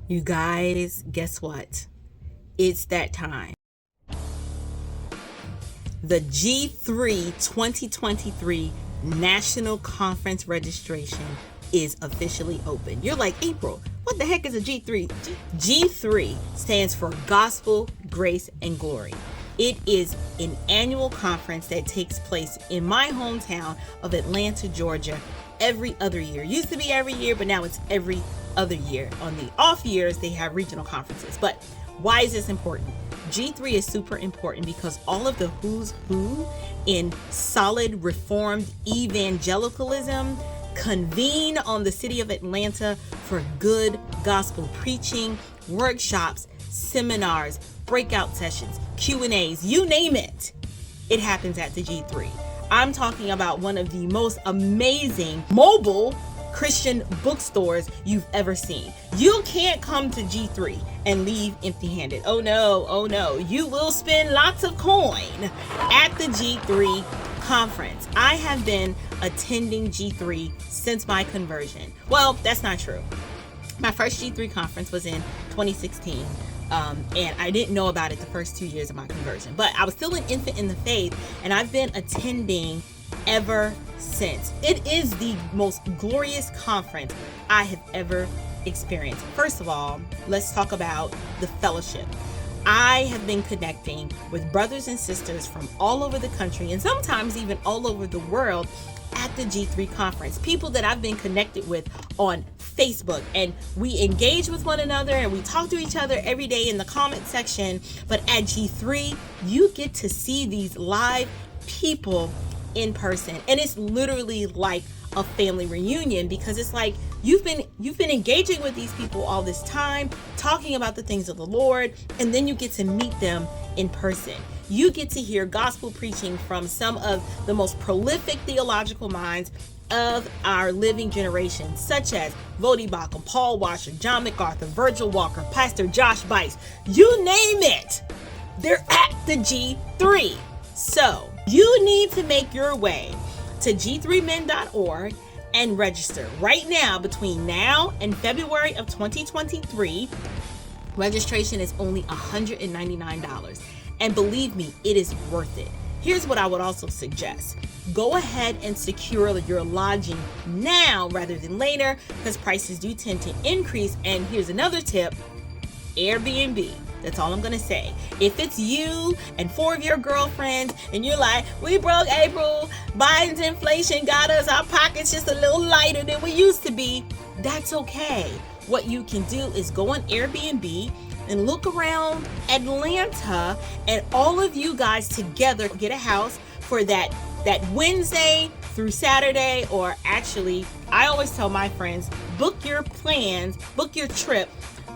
You guys, guess what? It's that time. The G3 2023 National Conference registration is officially open. You're like, April, what the heck is a G3? G3 stands for Gospel, Grace, and Glory. It is an annual conference that takes place in my hometown of Atlanta, Georgia, every other year. Used to be every year, but now it's every other year. On the off years, they have regional conferences. But why is this important? G3 is super important because all of the who's who in solid reformed evangelicalism convene on the city of Atlanta for good gospel preaching, workshops, seminars, breakout sessions, Q&As, you name it. It happens at the G3. I'm talking about one of the most amazing mobile Christian bookstores you've ever seen. You can't come to G3 and leave empty-handed. Oh no. You will spend lots of coin at the G3 conference. I have been attending G3 since my conversion. Well, that's not true. My first G3 conference was in 2016. And I didn't know about it the first 2 years of my conversion, but I was still an infant in the faith, and I've been attending ever since. It is the most glorious conference I have ever experienced. First of all, let's talk about the fellowship. I have been connecting with brothers and sisters from all over the country and sometimes even all over the world at the G3 conference. People that I've been connected with on Facebook, and we engage with one another and we talk to each other every day in the comment section. But at G3, you get to see these live people in person, and it's literally like a family reunion because it's like you've been engaging with these people all this time, talking about the things of the Lord, and then you get to meet them in person. You get to hear gospel preaching from some of the most prolific theological minds of our living generation, such as Voddie Baucham, Paul Washer, John MacArthur, Virgil Walker, Pastor Josh Buice, you name it. They're at the G3. So you need to make your way to g3men.org and register right now. Between now and February of 2023, registration is only $199. And believe me, it is worth it. Here's what I would also suggest. Go ahead and secure your lodging now rather than later, because prices do tend to increase. And here's another tip: Airbnb. That's all I'm gonna say. If it's you and 4 of your girlfriends and you're like, we broke, April, Biden's inflation got us, our pockets just a little lighter than we used to be, that's okay. What you can do is go on Airbnb and look around Atlanta, and all of you guys together get a house for that Wednesday through Saturday. Or actually, I always tell my friends, book your trip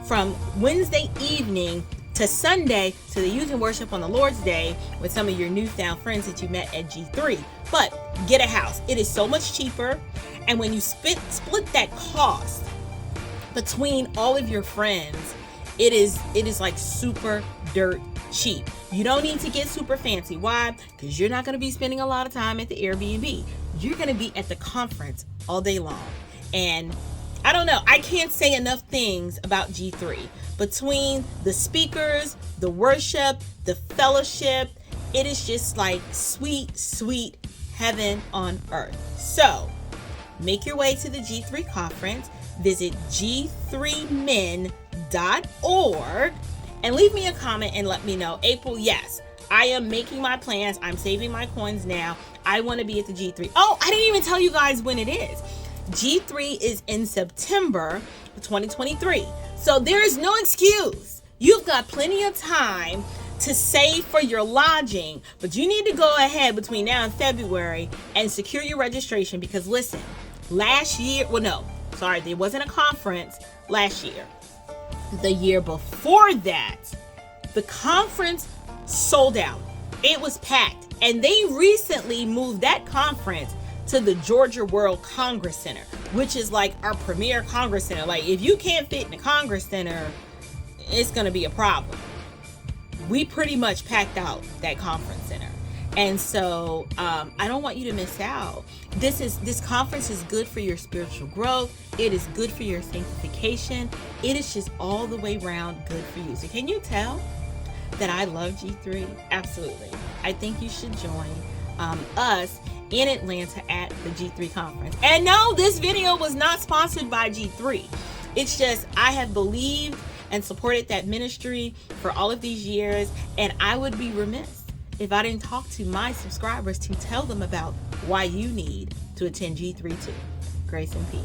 from Wednesday evening to Sunday so that you can worship on the Lord's Day with some of your newfound friends that you met at G3. But get a house. It is so much cheaper. And when you split that cost between all of your friends, it is like super dirt cheap. You don't need to get super fancy. Why? Because you're not going to be spending a lot of time at the Airbnb. You're going to be at the conference all day long. And I don't know, I can't say enough things about G3. Between the speakers, the worship, the fellowship, it is just like sweet, sweet heaven on earth. So make your way to the G3 conference. Visit g3men.org and leave me a comment and let me know, April, yes, I am making my plans. I'm saving my coins now. I want to be at the G3. Oh, I didn't even tell you guys when it is. G3 is in September 2023. So there is no excuse. You've got plenty of time to save for your lodging, but you need to go ahead between now and February and secure your registration, because listen, there wasn't a conference last year. The year before that, the conference sold out. It was packed, and they recently moved that conference to the Georgia World Congress Center, which is like our premier Congress Center. Like, if you can't fit in the Congress Center, it's going to be a problem. We pretty much packed out that conference center. And so I don't want you to miss out. This conference is good for your spiritual growth. It is good for your sanctification. It is just all the way around good for you. So can you tell that I love G3? Absolutely. I think you should join us in Atlanta at the G3 conference. And no, this video was not sponsored by G3. It's just I have believed and supported that ministry for all of these years, and I would be remiss if I didn't talk to my subscribers to tell them about why you need to attend G3 too. Grace and peace.